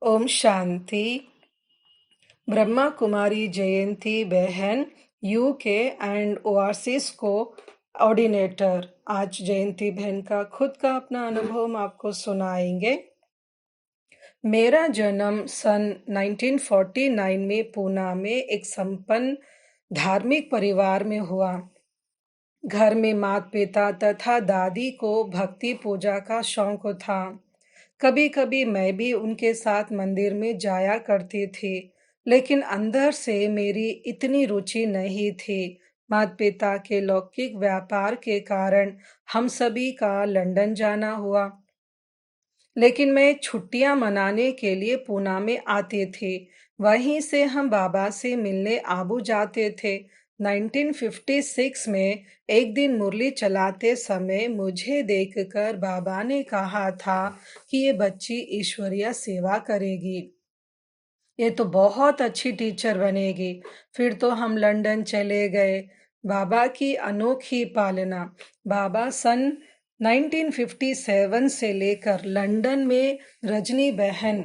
ओम शांति। ब्रह्मा कुमारी जयंती बहन UK and ओआरसिस को ऑर्डिनेटर आज जयंती बहन का खुद का अपना अनुभव हम आपको सुनाएंगे। मेरा जन्म सन 1949 में पूना में एक संपन्न धार्मिक परिवार में हुआ। घर में माता पिता तथा दादी को भक्ति पूजा का शौक था। कभी कभी मैं भी उनके साथ मंदिर में जाया करती थी, लेकिन अंदर से मेरी इतनी रुचि नहीं थी। माता पिता के लौकिक व्यापार के कारण हम सभी का लंदन जाना हुआ, लेकिन मैं छुट्टियां मनाने के लिए पूना में आती थी। वहीं से हम बाबा से मिलने आबू जाते थे। 1956 में एक दिन मुरली चलाते समय मुझे देखकर बाबा ने कहा था कि ये बच्ची ईश्वरीय सेवा करेगी, ये तो बहुत अच्छी टीचर बनेगी। फिर तो हम लंदन चले गए। बाबा की अनोखी पालना। बाबा सन 1957 से लेकर लंदन में रजनी बहन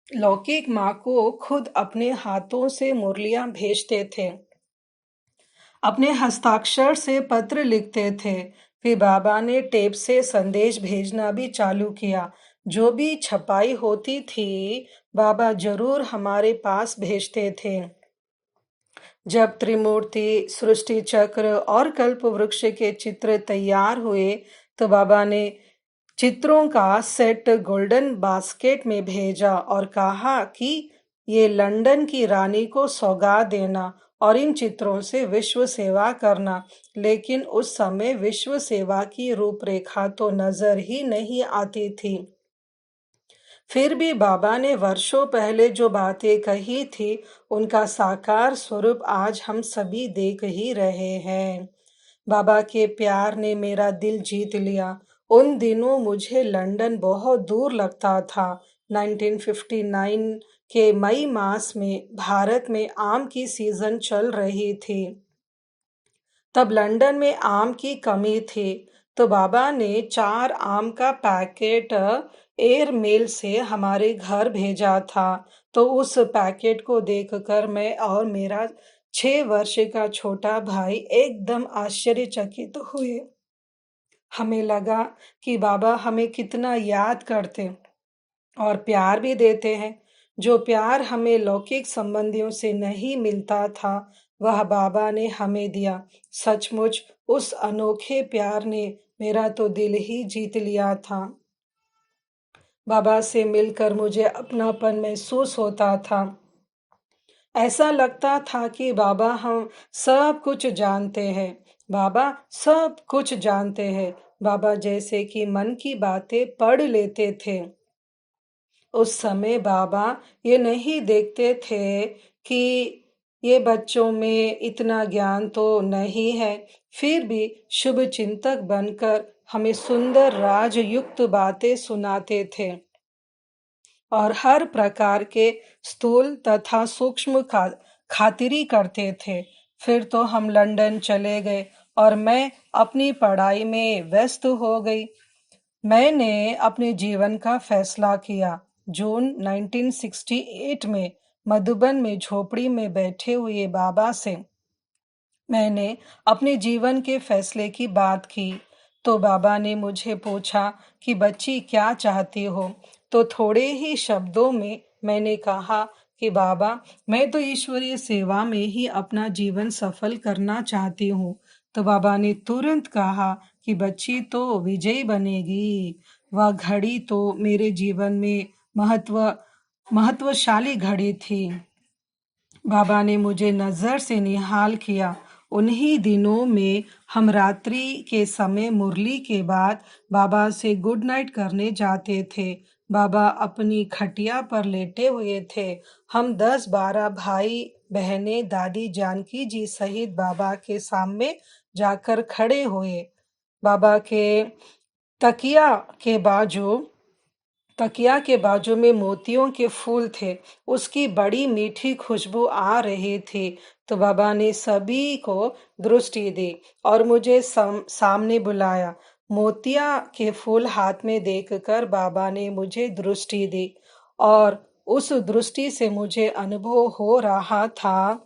लौकिक माँ को खुद अपने हाथों से मुरलियां भेजते थे, अपने हस्ताक्षर से पत्र लिखते थे। फिर बाबा ने टेप से संदेश भेजना भी चालू किया। जो भी छपाई होती थी बाबा जरूर हमारे पास भेजते थे। जब त्रिमूर्ति, सृष्टि चक्र और कल्प वृक्ष के चित्र तैयार हुए तो बाबा ने चित्रों का सेट गोल्डन बास्केट में भेजा और कहा कि ये लंदन की रानी को सौगात देना और इन चित्रों से विश्व सेवा करना। लेकिन उस समय विश्व सेवा की रूपरेखा तो नजर ही नहीं आती थी। फिर भी बाबा ने वर्षों पहले जो बातें कही थी उनका साकार स्वरूप आज हम सभी देख ही रहे हैं। बाबा के प्यार ने मेरा दिल जीत लिया। उन दिनों मुझे लंदन बहुत दूर लगता था। 1959 के मई मास में भारत में आम की सीजन चल रही थी। तब लंदन में आम की कमी थी, तो बाबा ने 4 आम का पैकेट एयर मेल से हमारे घर भेजा था। तो उस पैकेट को देखकर मैं और मेरा 6 वर्ष का छोटा भाई एकदम आश्चर्यचकित हुए। हमें लगा कि बाबा हमें कितना याद करते और प्यार भी देते हैं। जो प्यार हमें लौकिक संबंधियों से नहीं मिलता था वह बाबा ने हमें दिया। सचमुच उस अनोखे प्यार ने मेरा तो दिल ही जीत लिया था। बाबा से मिलकर मुझे अपनापन महसूस होता था। ऐसा लगता था कि बाबा हम सब कुछ जानते हैं। बाबा सब कुछ जानते हैं। बाबा जैसे कि मन की बातें पढ़ लेते थे। उस समय बाबा ये नहीं देखते थे कि ये बच्चों में इतना ज्ञान तो नहीं है, फिर भी शुभ चिंतक बनकर हमें सुंदर राजयुक्त बातें सुनाते थे और हर प्रकार के स्थूल तथा सूक्ष्म खातिरी करते थे। फिर तो हम लंदन चले गए और मैं अपनी पढ़ाई में व्यस्त हो गई। मैंने अपने जीवन का फैसला किया। जून 1968 में मधुबन में झोपड़ी में बैठे हुए बाबा से मैंने अपने जीवन के फैसले की बात की। तो बाबा ने मुझे पूछा कि बच्ची क्या चाहती हो। तो थोड़े ही शब्दों में मैंने कहा कि बाबा मैं तो ईश्वरीय सेवा में ही अपना जीवन सफल करना चाहती हूँ। तो बाबा ने तुरंत कहा कि बच्ची तो विजयी बनेगी। वह घड़ी तो मेरे जीवन में महत्वशाली घड़ी थी। बाबा ने मुझे नजर से निहाल किया। उन्हीं दिनों में हम रात्रि के समय मुरली के बाद बाबा से गुड नाइट करने जाते थे। बाबा अपनी खटिया पर लेटे हुए थे। हम 10-12 भाई बहनें दादी जानकी जी सहित बाबा के सामने जाकर खड़े हुए। बाबा के तकिया के बाजू तकिया के बाजू में मोतियों के फूल थे। उसकी बड़ी मीठी खुशबू आ रही थी। तो बाबा ने सभी को दृष्टि दी और मुझे सामने बुलाया। मोतिया के फूल हाथ में देखकर बाबा ने मुझे दृष्टि दी और उस दृष्टि से मुझे अनुभव हो रहा था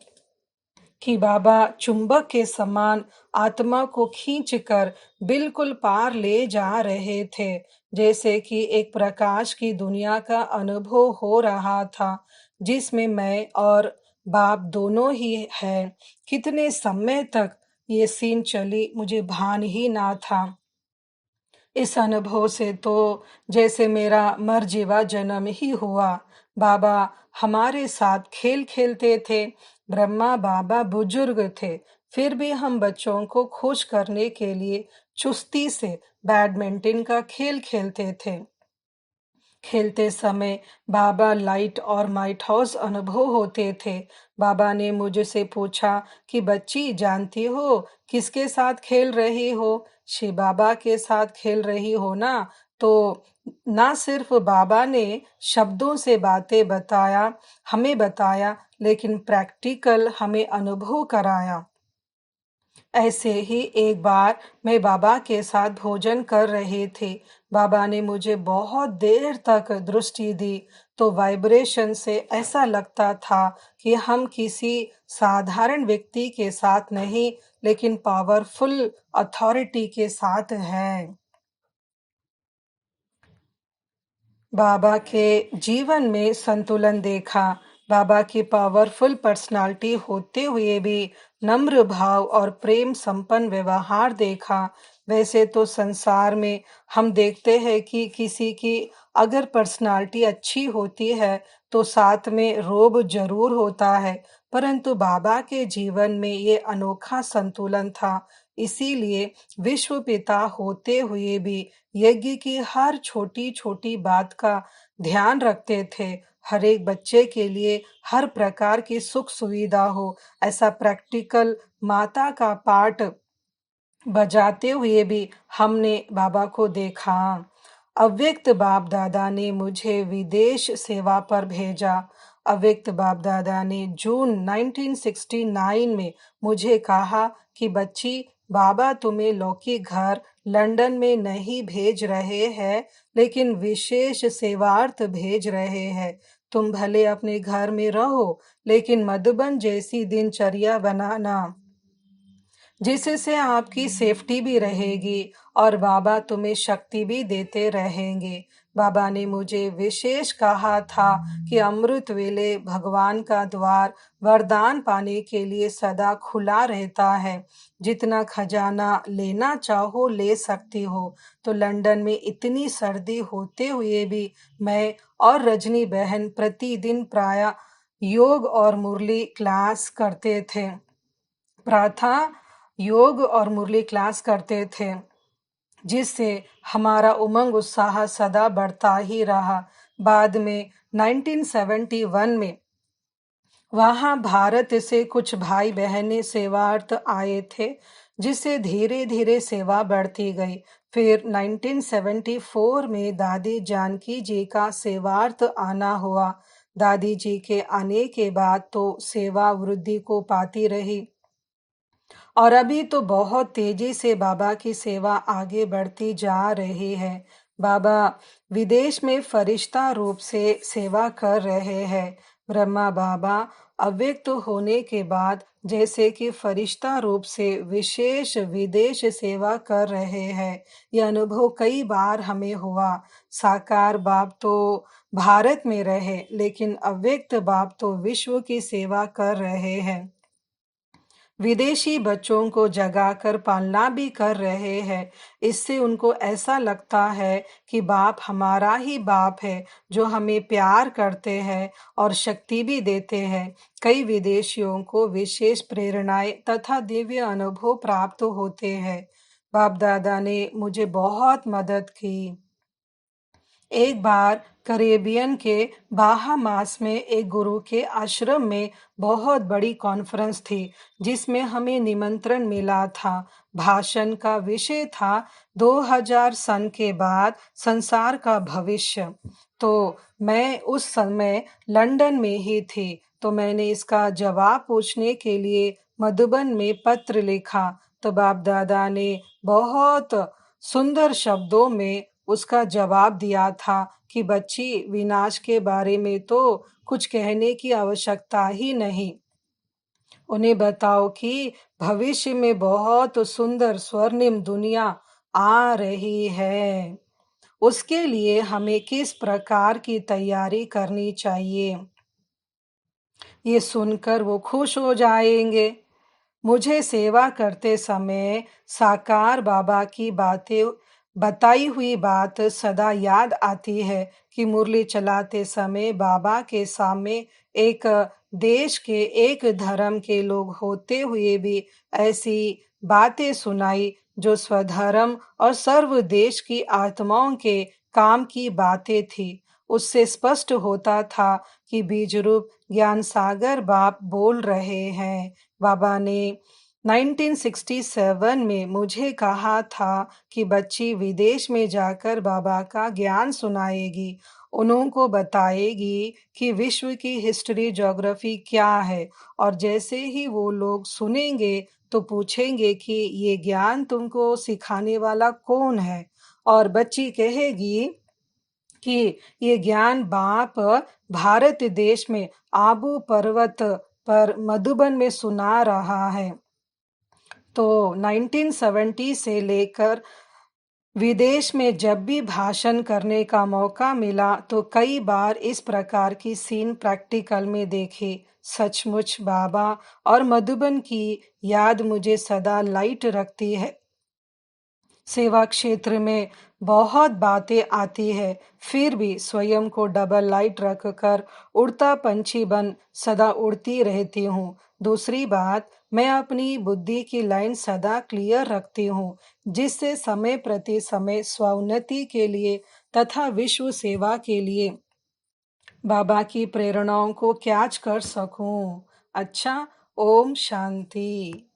कि बाबा चुंबक के समान आत्मा को खींचकर बिल्कुल पार ले जा रहे थे, जैसे कि एक प्रकाश की दुनिया का अनुभव हो रहा था जिसमें मैं और बाप दोनों ही हैं। कितने समय तक ये सीन चली मुझे भान ही ना था। इस अनुभव से तो जैसे मेरा मरजीवा जन्म ही हुआ। बाबा हमारे साथ खेल खेलते थे। ब्रह्मा बाबा बुजुर्ग थे, फिर भी हम बच्चों को खुश करने के लिए चुस्ती से बैडमिंटन का खेल खेलते थे। खेलते समय बाबा लाइट और माइट हाउस अनुभव होते थे। बाबा ने मुझसे पूछा कि बच्ची जानती हो किसके साथ खेल रही हो? शिव बाबा के साथ खेल रही हो ना? तो ना सिर्फ बाबा ने शब्दों से बातें हमें बताया, लेकिन प्रैक्टिकल हमें अनुभव कराया। ऐसे ही एक बार मैं बाबा के साथ भोजन कर रही थी। बाबा ने मुझे बहुत देर तक दृष्टि दी, तो वाइब्रेशन से ऐसा लगता था कि हम किसी साधारण व्यक्ति के साथ नहीं, लेकिन पावरफुल अथॉरिटी के साथ हैं। बाबा के जीवन में संतुलन देखा। बाबा की पावरफुल पर्सनालिटी होते हुए भी नम्र भाव और प्रेम संपन्न व्यवहार देखा। वैसे तो संसार में हम देखते हैं कि किसी की अगर पर्सनालिटी अच्छी होती है तो साथ में रोब जरूर होता है, परंतु बाबा के जीवन में ये अनोखा संतुलन था। इसीलिए विश्व पिता होते हुए भी यज्ञ की हर छोटी छोटी बात का ध्यान रखते थे। हर एक बच्चे के लिए हर प्रकार की सुख सुविधा हो, ऐसा प्रैक्टिकल माता का पाठ बजाते हुए भी हमने बाबा को देखा। अव्यक्त बाप दादा ने मुझे विदेश सेवा पर भेजा। अव्यक्त बाप दादा ने जून 1969 में मुझे कहा कि बच्ची, बाबा तुम्हें लौकिक घर लंदन में नहीं भेज रहे हैं, लेकिन विशेष सेवार्थ भेज रहे हैं। तुम भले अपने घर में रहो, लेकिन मधुबन जैसी दिनचर्या बनाना, जिससे आपकी सेफ्टी भी रहेगी और बाबा तुम्हें शक्ति भी देते रहेंगे। बाबा ने मुझे विशेष कहा था कि अमृत वेले भगवान का द्वार वरदान पाने के लिए सदा खुला रहता है। जितना खजाना लेना चाहो ले सकती हो। तो लंदन में इतनी सर्दी होते हुए भी मैं और रजनी बहन प्रतिदिन प्रायः योग और मुरली क्लास करते थे। प्रातः योग और मुरली क्लास करते थे, जिससे हमारा उमंग उत्साह सदा बढ़ता ही रहा। बाद में 1971 में वहां भारत से कुछ भाई बहनें सेवार्थ आए थे, जिससे धीरे धीरे सेवा बढ़ती गई। फिर 1974 में दादी जानकी जी का सेवार्थ आना हुआ। दादी जी के आने के बाद तो सेवा वृद्धि को पाती रही और अभी तो बहुत तेजी से बाबा की सेवा आगे बढ़ती जा रही है। बाबा विदेश में फरिश्ता रूप से सेवा कर रहे हैं। ब्रह्मा बाबा अव्यक्त होने के बाद जैसे कि फरिश्ता रूप से विशेष विदेश सेवा कर रहे हैं। यह अनुभव कई बार हमें हुआ। साकार बाप तो भारत में रहे, लेकिन अव्यक्त बाप तो विश्व की सेवा कर रहे हैं। विदेशी बच्चों को जगाकर पालना भी कर रहे हैं। इससे उनको ऐसा लगता है कि बाप हमारा ही बाप है, जो हमें प्यार करते हैं और शक्ति भी देते हैं। कई विदेशियों को विशेष प्रेरणाएं तथा दिव्य अनुभव प्राप्त होते हैं। बाप दादा ने मुझे बहुत मदद की। एक बार कैरेबियन के बाहामास में एक गुरु के आश्रम में बहुत बड़ी कॉन्फ्रेंस थी, जिसमें हमें निमंत्रण मिला था। भाषण का विषय था 2000 सन के बाद संसार का भविष्य। तो मैं उस समय लंदन में ही थी, तो मैंने इसका जवाब पूछने के लिए मधुबन में पत्र लिखा। तो बाप दादा ने बहुत सुंदर शब्दों में उसका जवाब दिया था कि बच्ची, विनाश के बारे में तो कुछ कहने की आवश्यकता ही नहीं। उन्हें बताओ कि भविष्य में बहुत सुंदर स्वर्णिम दुनिया आ रही है। उसके लिए हमें किस प्रकार की तैयारी करनी चाहिए। ये सुनकर वो खुश हो जाएंगे। मुझे सेवा करते समय साकार बाबा की बातें बताई हुई बात सदा याद आती है कि मुरली चलाते समय बाबा के सामने एक देश के, एक धर्म के लोग होते हुए भी ऐसी बातें सुनाई जो स्वधर्म और सर्व देश की आत्माओं के काम की बातें थी। उससे स्पष्ट होता था कि बीज रूप ज्ञान सागर बाप बोल रहे हैं। बाबा ने 1967 में मुझे कहा था कि बच्ची विदेश में जाकर बाबा का ज्ञान सुनाएगी, उनको बताएगी कि विश्व की हिस्ट्री, ज्योग्राफी क्या है, और जैसे ही वो लोग सुनेंगे तो पूछेंगे कि ये ज्ञान तुमको सिखाने वाला कौन है, और बच्ची कहेगी कि ये ज्ञान बाप भारत देश में आबू पर्वत पर मधुबन में सुना रहा है। तो 1970 से लेकर विदेश में जब भी भाषण करने का मौका मिला तो कई बार इस प्रकार की सीन प्रैक्टिकल में देखी। सचमुच बाबा और मधुबन की याद मुझे सदा लाइट रखती है। सेवा क्षेत्र में बहुत बातें आती है, फिर भी स्वयं को डबल लाइट रखकर उड़ता पंछी बन सदा उड़ती रहती हूँ। दूसरी बात, मैं अपनी बुद्धि की लाइन सदा क्लियर रखती हूँ, जिससे समय प्रति समय स्वोन्नति के लिए तथा विश्व सेवा के लिए बाबा की प्रेरणाओं को कैच कर सकूं। अच्छा, ओम शांति।